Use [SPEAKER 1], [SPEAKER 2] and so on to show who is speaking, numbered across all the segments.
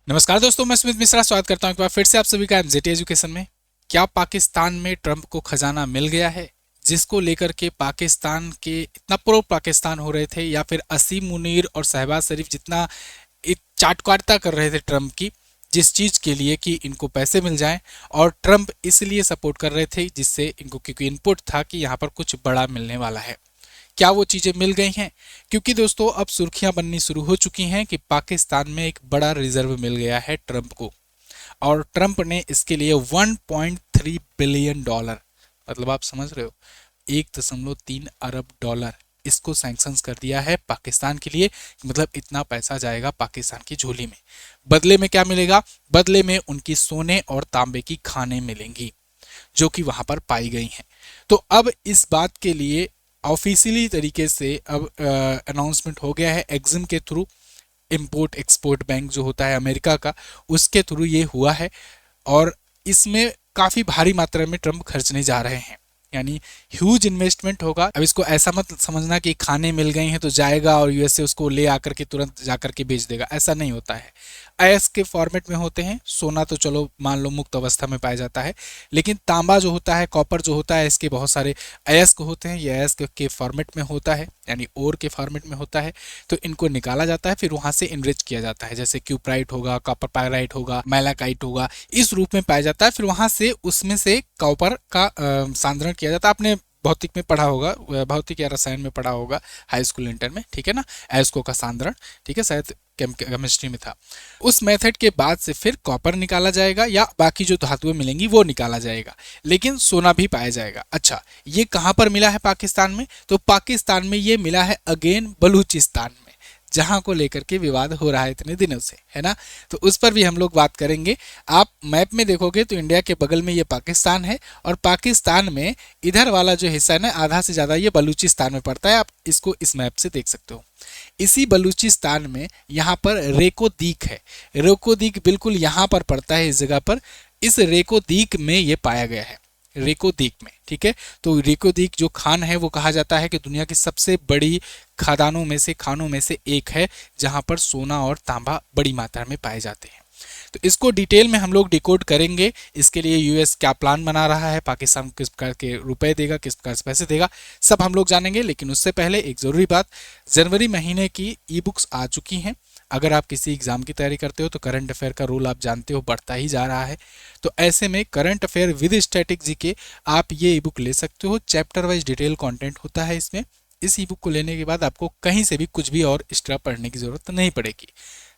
[SPEAKER 1] नमस्कार दोस्तों, मैं स्मित मिश्रा स्वागत करता हूं एक बार फिर से आप सभी का एमजेटी एजुकेशन में। क्या पाकिस्तान में ट्रंप को खजाना मिल गया है, जिसको लेकर के पाकिस्तान के इतना प्रो पाकिस्तान हो रहे थे, या फिर असीम मुनीर और शहबाज शरीफ जितना चाटकारिता कर रहे थे ट्रंप की, जिस चीज के लिए कि इनको पैसे मिल जाएं, और ट्रंप इसलिए सपोर्ट कर रहे थे जिससे इनको, क्योंकि इनपुट था कि यहाँ पर कुछ बड़ा मिलने वाला है। क्या वो चीजें मिल गई हैं? क्योंकि दोस्तों अब सुर्खियां बननी शुरू हो चुकी हैं कि पाकिस्तान में एक बड़ा रिजर्व मिल गया है ट्रंप को, और ट्रंप ने इसके लिए 1.3 बिलियन डॉलर, मतलब आप समझ रहे हो 1.3 अरब डॉलर इसको सैंक्शंस कर दिया है पाकिस्तान के लिए। मतलब इतना पैसा जाएगा पाकिस्तान की झोली में। बदले में क्या मिलेगा? बदले में उनकी सोने और तांबे की खानें मिलेंगी जो कि वहां पर पाई गई हैं। तो अब इस बात के लिए ऑफिशियली तरीके से अब अनाउंसमेंट हो गया है एग्जिम के थ्रू। इंपोर्ट एक्सपोर्ट बैंक जो होता है अमेरिका का, उसके थ्रू ये हुआ है, और इसमें काफ़ी भारी मात्रा में ट्रंप खर्चने जा रहे हैं, यानी ह्यूज इन्वेस्टमेंट होगा। अब इसको ऐसा मत समझना कि खाने मिल गई हैं तो जाएगा और यूएसए उसको ले आकर के तुरंत जाकर के बेच देगा, ऐसा नहीं होता है। अयस्क के फॉर्मेट में होते हैं। सोना तो चलो मान लो मुक्त अवस्था में पाया जाता है, लेकिन तांबा जो होता है, कॉपर जो होता है, इसके बहुत सारे अयस्क होते हैं। ये अयस्क के फॉर्मेट में होता है, यानी ओर के फॉर्मेट में होता है। तो इनको निकाला जाता है, फिर वहां से इनरिच किया जाता है, जैसे क्यूप्राइट होगा, कॉपर पायराइट होगा, मैलाकाइट होगा, इस रूप में पाया जाता है। फिर वहां से उसमें से कॉपर का सांद्रण किया जाता है। आपने भौतिक में पढ़ा होगा, भौतिक या रसायन में पढ़ा होगा हाई स्कूल इंटर में, ठीक है ना, एस्को का सांद्रण, ठीक है, शायद केमिस्ट्री में था। उस मेथड के बाद से फिर कॉपर निकाला जाएगा, या बाकी जो धातुएं मिलेंगी वो निकाला जाएगा, लेकिन सोना भी पाया जाएगा। अच्छा, ये कहां पर मिला है पाकिस्तान में? तो पाकिस्तान में ये मिला है अगेन बलूचिस्तान में, जहां को लेकर के विवाद हो रहा है इतने दिनों से, है ना। तो उस पर भी हम लोग बात करेंगे। आप मैप में देखोगे तो इंडिया के बगल में ये पाकिस्तान है, और पाकिस्तान में इधर वाला जो हिस्सा है ना, आधा से ज्यादा ये बलूचिस्तान में पड़ता है। आप इसको इस मैप से देख सकते हो। इसी बलूचिस्तान में यहाँ पर रेको दीक है। रेको दीक बिल्कुल यहाँ पर पड़ता है, इस जगह पर। इस रेको दीक में ये पाया गया है, रेको दीक में, ठीक है। तो रेको दीक जो खान है वो कहा जाता है कि दुनिया की सबसे बड़ी खानों में से एक है, जहां पर सोना और तांबा बड़ी मात्रा में पाए जाते हैं। तो इसको डिटेल में हम लोग डिकोड करेंगे। इसके लिए यूएस क्या प्लान बना रहा है, पाकिस्तान को किस प्रकार के रुपए देगा, किस प्रकार से पैसे देगा, सब हम लोग जानेंगे। लेकिन उससे पहले एक जरूरी बात, जनवरी महीने की ई बुक्स आ चुकी हैं। अगर आप किसी एग्जाम की तैयारी करते हो तो करंट अफेयर का रोल आप जानते हो बढ़ता ही जा रहा है। तो ऐसे में current affair with static GK आप ये ई बुक ले सकते हो। चैप्टर वाइज डिटेल कंटेंट होता है इसमें। इस ई बुक को लेने के बाद आपको कहीं से भी कुछ भी और एक्स्ट्रा पढ़ने की जरूरत नहीं पड़ेगी।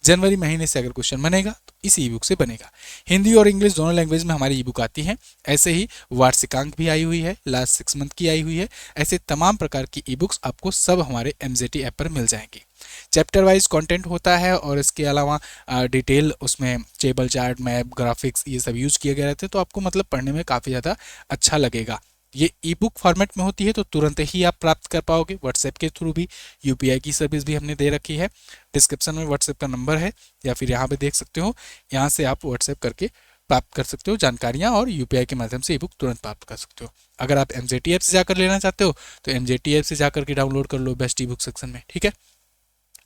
[SPEAKER 1] जनवरी महीने से अगर क्वेश्चन बनेगा तो इस ई बुक से बनेगा। हिंदी और इंग्लिश दोनों लैंग्वेज में हमारी ई बुक आती है। ऐसे ही वार्षिकांक भी आई हुई है, लास्ट 6 मंथ की आई हुई है। ऐसे तमाम प्रकार की ई बुक्स आपको सब हमारे एमजेटी ऐप पर मिल जाएंगी। चैप्टर वाइज कंटेंट होता है, और इसके अलावा डिटेल उसमें टेबल चार्ट, मैप, ग्राफिक्स ये सब यूज किए गए रहते हैं। तो आपको मतलब पढ़ने में काफ़ी ज़्यादा अच्छा लगेगा। ये ई बुक फॉर्मेट में होती है तो तुरंत ही आप प्राप्त कर पाओगे व्हाट्सएप के थ्रू भी। यूपीआई की सर्विस भी हमने दे रखी है। डिस्क्रिप्शन में व्हाट्सएप का नंबर है, या फिर यहाँ पे देख सकते हो, यहाँ से आप व्हाट्सएप करके प्राप्त कर सकते हो जानकारियाँ, और यूपीआई के माध्यम से ई बुक तुरंत प्राप्त कर सकते हो। अगर आप एमजेटी ऐप से जाकर लेना चाहते हो तो एमजेटी ऐप से जाकर के डाउनलोड कर लो बेस्ट ई बुक सेक्शन में, ठीक है।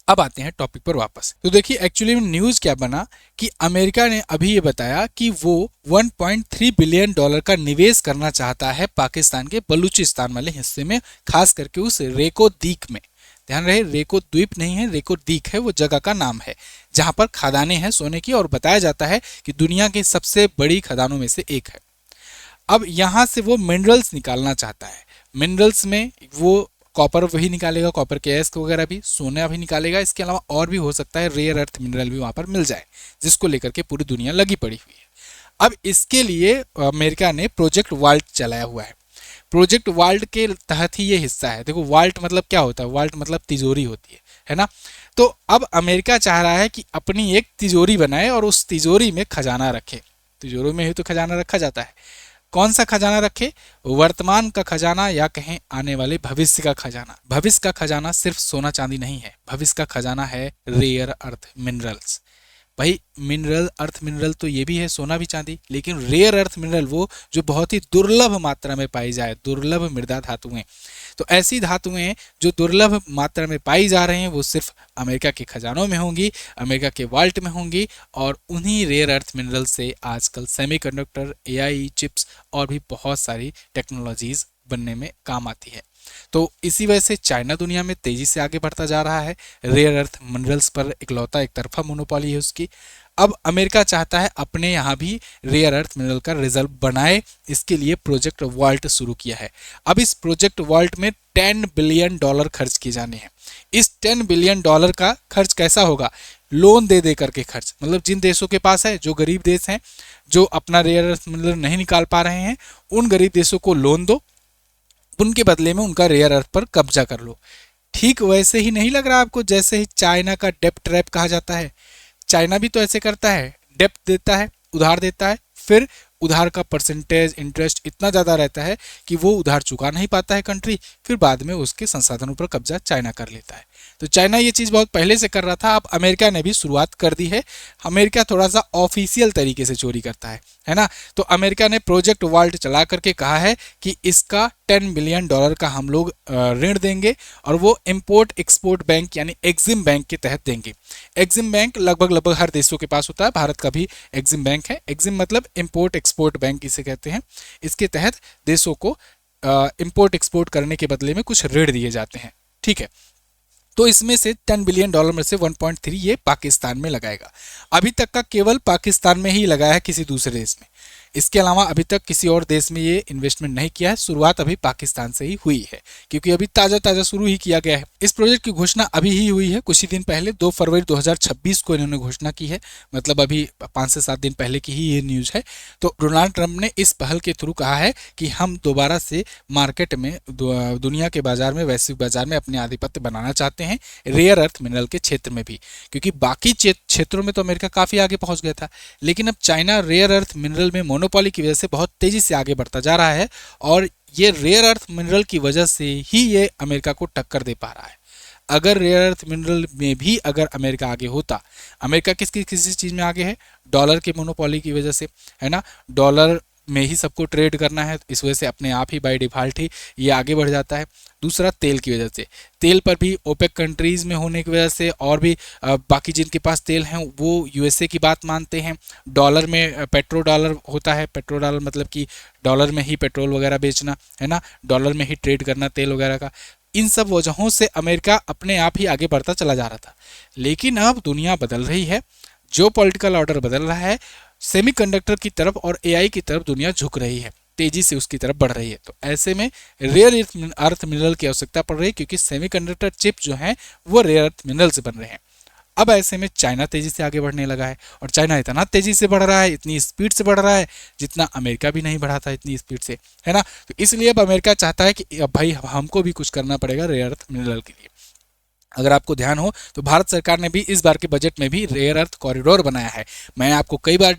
[SPEAKER 1] अब आते हैं टॉपिक पर वापस। तो देखिए एक्चुअली में न्यूज क्या बना कि अमेरिका ने अभी ये बताया कि वो 1.3 बिलियन डॉलर का निवेश करना चाहता है पाकिस्तान के बलूचिस्तान वाले हिस्से में, खास करके उस रेको दीक में। ध्यान रहे, रेको द्वीप नहीं है, रेको दीक है वो जगह का नाम है, जहां पर खदानें हैं सोने की, और बताया जाता है कि दुनिया की सबसे बड़ी खदानों में से एक है। अब यहां से वो मिनरल्स निकालना चाहता है। मिनरल्स में वो कॉपर वही निकालेगा, कॉपर के एस्क वगैरह भी, सोना भी निकालेगा। इसके अलावा और भी हो सकता है रेयर अर्थ मिनरल भी वहां पर मिल जाए, जिसको लेकर के पूरी दुनिया लगी पड़ी हुई है। अब इसके लिए अमेरिका ने प्रोजेक्ट वाल्ट चलाया हुआ है। प्रोजेक्ट वाल्ट के तहत ही ये हिस्सा है। देखो वाल्ट मतलब क्या होता है? वाल्ट मतलब तिजोरी होती है ना। तो अब अमेरिका चाह रहा है कि अपनी एक तिजोरी बनाए और उस तिजोरी में खजाना रखे। तिजोरी में ही तो खजाना रखा जाता है। कौन सा खजाना रखे? वर्तमान का खजाना, या कहें आने वाले भविष्य का खजाना। भविष्य का खजाना सिर्फ सोना चांदी नहीं है, भविष्य का खजाना है रेयर अर्थ मिनरल्स। भाई मिनरल, अर्थ मिनरल तो ये भी है, सोना भी चांदी, लेकिन रेयर अर्थ मिनरल वो जो बहुत ही दुर्लभ मात्रा में पाई जाए, दुर्लभ मृदा धातुएं। तो ऐसी धातुएं जो दुर्लभ मात्रा में पाई जा रही हैं वो सिर्फ अमेरिका के खजानों में होंगी, अमेरिका के वाल्ट में होंगी, और उन्हीं रेयर अर्थ मिनरल से आजकल सेमीकंडक्टर, एआई चिप्स और भी बहुत सारी टेक्नोलॉजीज बनने में काम आती है। तो इसी वजह से चाइना दुनिया में तेजी से आगे बढ़ता जा रहा है। रेयर अर्थ मिनरल्स पर इकलौता एक तरफा मोनोपोली है उसकी। अब अमेरिका चाहता है अपने यहाँ भी रेयर अर्थ मिनरल का रिजर्व बनाए, इसके लिए प्रोजेक्ट वॉल्ट शुरू किया है। अब इस प्रोजेक्ट वॉल्ट में $10 बिलियन खर्च किए जाने हैं। इस $10 बिलियन का खर्च कैसा होगा? लोन दे दे करके खर्च, मतलब जिन देशों के पास है, जो गरीब देश हैं, जो अपना रेयर अर्थ मिनरल नहीं निकाल पा रहे हैं, उन गरीब देशों को लोन दो, उनके बदले में उनका रेयर अर्थ पर कब्जा कर लो। ठीक वैसे ही नहीं लग रहा आपको जैसे ही चाइना का डेप्ट ट्रैप कहा जाता है? चाइना भी तो ऐसे करता है, डेप्ट देता है, उधार देता है, फिर उधार का परसेंटेज, इंटरेस्ट इतना ज़्यादा रहता है कि वो उधार चुका नहीं पाता है कंट्री, फिर बाद में उसके संसाधनों पर कब्जा चाइना कर लेता है। तो चाइना ये चीज़ बहुत पहले से कर रहा था, अब अमेरिका ने भी शुरुआत कर दी है। अमेरिका थोड़ा सा ऑफिशियल तरीके से चोरी करता है ना। तो अमेरिका ने प्रोजेक्ट वॉल्ट चला करके कहा है कि इसका $10 बिलियन का हम लोग ऋण देंगे, और वो इम्पोर्ट एक्सपोर्ट बैंक यानी एग्जिम बैंक के तहत देंगे। एग्जिम बैंक लगभग हर देशों के पास होता है, भारत का भी एग्जिम बैंक है। एग्जिम मतलब इम्पोर्ट एक्सपोर्ट बैंक इसे कहते हैं। इसके तहत देशों को इम्पोर्ट एक्सपोर्ट करने के बदले में कुछ ऋण दिए जाते हैं, ठीक है। तो इसमें से $10 बिलियन में से 1.3 ये पाकिस्तान में लगाएगा। अभी तक का केवल पाकिस्तान में ही लगाया है, किसी दूसरे देश में। इसके अलावा अभी तक किसी और देश में ये इन्वेस्टमेंट नहीं किया है। शुरुआत अभी पाकिस्तान से ही हुई है, क्योंकि अभी ताज़ा शुरू ही किया गया है। इस प्रोजेक्ट की घोषणा अभी ही हुई है, कुछ ही दिन पहले 2 फरवरी 2026 को इन्होंने घोषणा की है, मतलब अभी 5 से 7 दिन पहले की ही ये न्यूज़ है। तो डोनाल्ड ट्रंप ने इस पहल के थ्रू कहा है कि हम दोबारा से मार्केट में, दुनिया के बाजार में, वैश्विक बाजार में अपने आधिपत्य बनाना चाहते हैं, रेयर अर्थ मिनरल के क्षेत्र में भी। क्योंकि बाकी क्षेत्रों में तो अमेरिका काफ़ी आगे पहुंच गया था, लेकिन अब चाइना रेयर अर्थ मिनरल में मोनोपोली की वजह से बहुत तेजी से आगे बढ़ता जा रहा है, और ये रेयर अर्थ मिनरल की वजह से ही ये अमेरिका को टक्कर दे पा रहा है। अगर रेयर अर्थ मिनरल में भी अगर अमेरिका आगे होता, अमेरिका किसी चीज़ में आगे है? डॉलर के मोनोपोली की वजह से, है ना। डॉलर में ही सबको ट्रेड करना है, इस वजह से अपने आप ही बाय डिफ़ॉल्ट ही ये आगे बढ़ जाता है। दूसरा, तेल की वजह से, तेल पर भी ओपेक कंट्रीज़ में होने की वजह से, और भी बाकी जिनके पास तेल हैं वो यूएसए की बात मानते हैं। डॉलर में पेट्रो डॉलर होता है, पेट्रो डॉलर मतलब कि डॉलर में ही पेट्रोल वगैरह बेचना, है ना, डॉलर में ही ट्रेड करना तेल वगैरह का। इन सब वजहों से अमेरिका अपने आप ही आगे बढ़ता चला जा रहा था। लेकिन अब दुनिया बदल रही है, जो पॉलिटिकल ऑर्डर बदल रहा है, सेमीकंडक्टर की तरफ और एआई की तरफ दुनिया झुक रही है, तेजी से उसकी तरफ बढ़ रही है। तो ऐसे में रेयर अर्थ मिनरल की आवश्यकता पड़ रही है, क्योंकि सेमीकंडक्टर चिप जो हैं वो रेयर अर्थ मिनरल से बन रहे हैं। अब ऐसे में चाइना तेजी से आगे बढ़ने लगा है, और चाइना इतना तेजी से बढ़ रहा है, इतनी स्पीड से बढ़ रहा है जितना अमेरिका भी नहीं बढ़ा था इतनी स्पीड से, है ना। तो इसलिए अब अमेरिका चाहता है कि अब भाई हमको भी कुछ करना पड़ेगा रेयर अर्थ मिनरल के लिए। अगर आपको ध्यान हो तो भारत सरकार ने भी इस बार के बजट में भी रेयर अर्थ कॉरिडोर बनाया है। मैंने आपको कई बार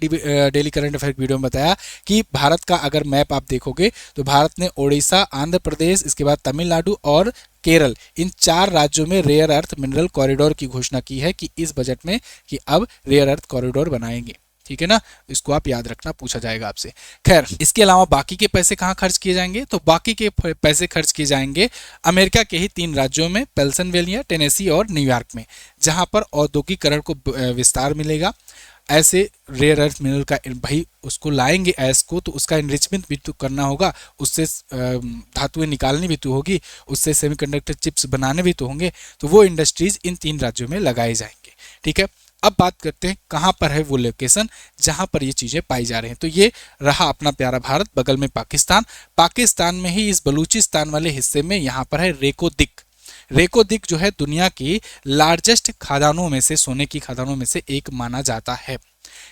[SPEAKER 1] डेली करंट अफेयर वीडियो में बताया कि भारत का अगर मैप आप देखोगे तो भारत ने ओडिशा, आंध्र प्रदेश, इसके बाद तमिलनाडु और केरल, इन 4 राज्यों में रेयर अर्थ मिनरल कॉरिडोर की घोषणा की है कि इस बजट में कि अब रेयर अर्थ कॉरिडोर बनाएंगे, ठीक है ना। इसको आप याद रखना, पूछा जाएगा आपसे। खैर, इसके अलावा बाकी के पैसे कहाँ खर्च किए जाएंगे? तो बाकी के पैसे खर्च किए जाएंगे अमेरिका के ही 3 राज्यों में, पेंसिल्वेनिया, टेनेसी और न्यूयॉर्क में, जहां पर औद्योगिकरण को विस्तार मिलेगा। ऐसे रेयर अर्थ मिनरल का भाई उसको लाएंगे ऐस को, तो उसका इनरिचमेंट भी तो करना होगा, उससे धातुएं निकालनी भी तो होगी, उससे सेमीकंडक्टर चिप्स बनाने भी तो होंगे। तो वो इंडस्ट्रीज इन 3 राज्यों में लगाए जाएंगे, ठीक है। अब बात करते हैं कहाँ पर है वो लोकेशन जहाँ पर ये चीज़ें पाई जा रही हैं। तो ये रहा अपना प्यारा भारत, बगल में पाकिस्तान। पाकिस्तान में ही इस बलूचिस्तान वाले हिस्से में यहाँ पर है रेको दिक। रेको दिक जो है दुनिया की लार्जेस्ट खदानों में से, सोने की खदानों में से एक माना जाता है।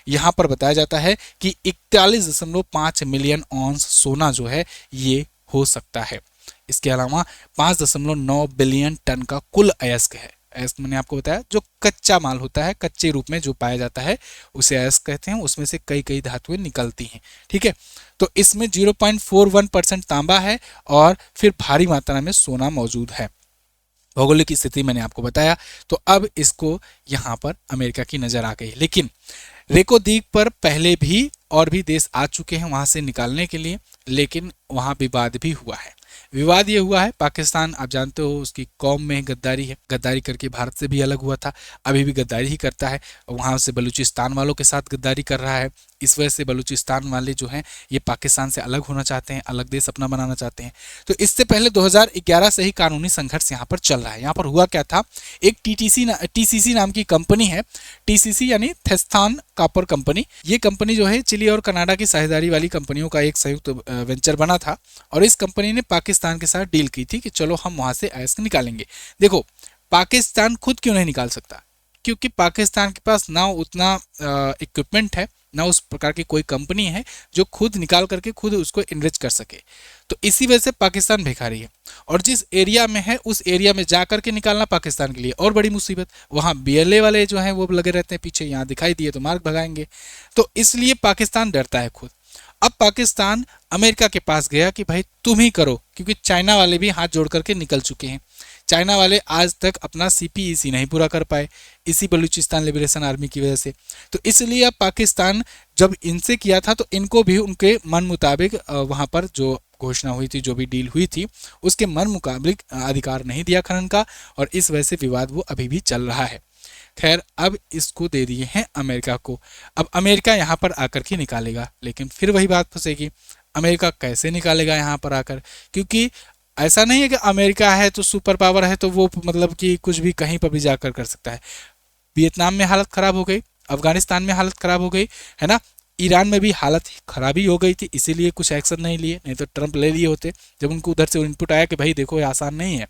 [SPEAKER 1] यहाँ पर बताया जाता है कि 41.5 मिलियन ऑन्स सोना जो है ये हो सकता है। इसके अलावा 5.9 बिलियन टन का कुल अयस्क है। अयस्क मैंने आपको बताया जो कच्चा माल होता है, कच्चे रूप में जो पाया जाता है उसे अयस्क कहते हैं, उसमें से कई धातुएं निकलती हैं, ठीक है। तो इसमें 0.41% तांबा है और फिर भारी मात्रा में सोना मौजूद है। भौगोलिक स्थिति मैंने आपको बताया। तो अब इसको यहाँ पर अमेरिका की नज़र आ गई। लेकिन रेको द्वीप पर पहले भी और भी देश आ चुके हैं वहाँ से निकालने के लिए, लेकिन वहाँ विवाद भी हुआ है। विवाद ये हुआ है, पाकिस्तान आप जानते हो उसकी कौम में गद्दारी है, गद्दारी करके भारत से भी अलग हुआ था, अभी भी गद्दारी ही करता है। वहाँ से बलूचिस्तान वालों के साथ गद्दारी कर रहा है। इस वजह से बलूचिस्तान वाले जो हैं ये पाकिस्तान से अलग होना चाहते हैं, अलग देश अपना बनाना चाहते हैं। तो इससे पहले 2011 से ही कानूनी संघर्ष यहाँ पर चल रहा है। यहाँ पर हुआ क्या था, एक टीसीसी नाम की कंपनी है, टीसीसी यानी थेस्तान कॉपर कंपनी। ये कंपनी जो है चिली और कनाडा की साझेदारी वाली कंपनियों का एक संयुक्त वेंचर बना था, और इस कंपनी ने पाकिस्तान के साथ डील की थी कि चलो हम वहां से अयस्क निकालेंगे। देखो, पाकिस्तान खुद क्यों नहीं निकाल सकता, क्योंकि पाकिस्तान के पास ना उतना इक्विपमेंट है, ना उस प्रकार की कोई कंपनी है जो खुद निकाल करके खुद उसको इन्वेस्ट कर सके। तो इसी वजह से पाकिस्तान भिखारी है, और जिस एरिया में है उस एरिया में जा करके निकालना पाकिस्तान के लिए और बड़ी मुसीबत। वहाँ बीएलए वाले जो हैं वो लगे रहते हैं पीछे, यहाँ दिखाई दिए तो मार्ग भगाएंगे। तो इसलिए पाकिस्तान डरता है खुद। अब पाकिस्तान अमेरिका के पास गया कि भाई तुम ही करो, क्योंकि चाइना वाले भी हाथ जोड़ करके निकल चुके हैं। चाइना वाले आज तक अपना सीपीईसी नहीं पूरा कर पाए, इसी बलूचिस्तान लिबरेशन आर्मी की वजह से। तो इसलिए अब पाकिस्तान जब इनसे किया था तो इनको भी उनके मन मुताबिक वहाँ पर जो घोषणा हुई थी, जो भी डील हुई थी, उसके मन मुताबिक अधिकार नहीं दिया खनन का, और इस वजह से विवाद वो अभी भी चल रहा है। खैर, अब इसको दे दिए हैं अमेरिका को। अब अमेरिका यहाँ पर आकर के निकालेगा, लेकिन फिर वही बात फंसेगी, अमेरिका कैसे निकालेगा यहाँ पर आकर, क्योंकि ऐसा नहीं है कि अमेरिका है तो सुपर पावर है तो वो मतलब कि कुछ भी कहीं पर भी जाकर कर सकता है। वियतनाम में हालत खराब हो गई, अफगानिस्तान में हालत खराब हो गई है ना, ईरान में भी हालत खराबी हो गई थी, इसीलिए कुछ एक्शन नहीं लिए, नहीं तो ट्रंप ले लिए होते जब उनको उधर से इनपुट आया कि भाई देखो ये आसान नहीं है,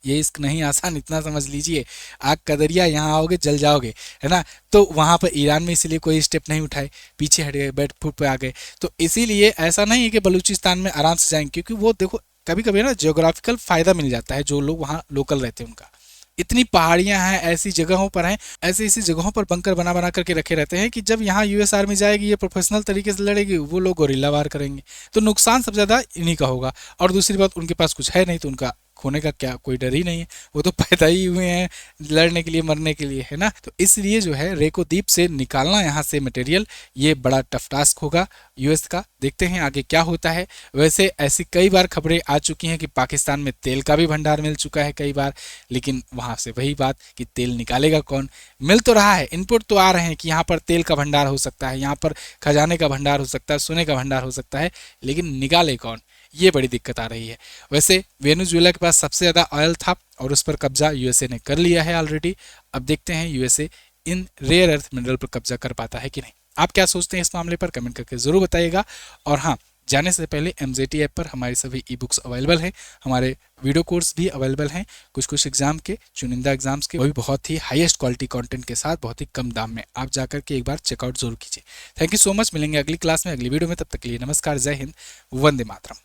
[SPEAKER 1] ये इश्क नहीं आसान, इतना समझ लीजिए, आग का दरिया, यहाँ आओगे जल जाओगे, है ना। तो वहाँ पर ईरान में इसीलिए कोई स्टेप नहीं उठाए, पीछे हट गए, बैठ फुट पे आ गए। तो इसीलिए ऐसा नहीं है कि बलूचिस्तान में आराम से जाएंगे, क्योंकि वो देखो कभी कभी ना जियोग्राफिकल फ़ायदा मिल जाता है, जो लोग वहाँ लोकल रहते हैं उनका। इतनी पहाड़ियां हैं, ऐसी जगहों पर हैं, ऐसी जगहों पर बंकर बना बना करके रखे रहते हैं कि जब यहाँ यूएस आर्मी जाएगी, ये प्रोफेशनल तरीके से लड़ेगी, वो लोग गोरिल्ला वार करेंगे, तो नुकसान सबसे ज़्यादा इन्हीं का होगा। और दूसरी बात, उनके पास कुछ है नहीं, तो उनका खोने का क्या कोई डर ही नहीं है, वो तो पैदा ही हुए हैं लड़ने के लिए, मरने के लिए, है ना। तो इसलिए जो है रेको द्वीप से निकालना यहाँ से मटेरियल, ये बड़ा टफ टास्क होगा यूएस का। देखते हैं आगे क्या होता है। वैसे ऐसी कई बार खबरें आ चुकी हैं कि पाकिस्तान में तेल का भी भंडार मिल चुका है कई बार, लेकिन वहाँ से वही बात कि तेल निकालेगा कौन। मिल तो रहा है, इनपुट तो आ रहे हैं कि यहाँ पर तेल का भंडार हो सकता है, यहाँ पर खजाने का भंडार हो सकता है, सोने का भंडार हो सकता है, लेकिन निकाले कौन, ये बड़ी दिक्कत आ रही है। वैसे वेनेजुएला के पास सबसे ज़्यादा ऑयल था और उस पर कब्जा यूएसए ने कर लिया है ऑलरेडी। अब देखते हैं यूएसए इन रेयर अर्थ मिनरल पर कब्जा कर पाता है कि नहीं। आप क्या सोचते हैं इस मामले पर, कमेंट करके ज़रूर बताइएगा। और हाँ, जाने से पहले एमजेटी ऐप पर हमारी सभी ई बुक्स अवेलेबल हैं, हमारे वीडियो कोर्स भी अवेलेबल हैं, कुछ एग्जाम के, चुनिंदा एग्जाम्स के, वो भी बहुत ही हाईएस्ट क्वालिटी कंटेंट के साथ, बहुत ही कम दाम में। आप जाकर के एक बार चेकआउट जरूर कीजिए। थैंक यू सो मच, मिलेंगे अगली क्लास में, अगली वीडियो में, तब तक के लिए नमस्कार, जय हिंद, वंदे मातरम।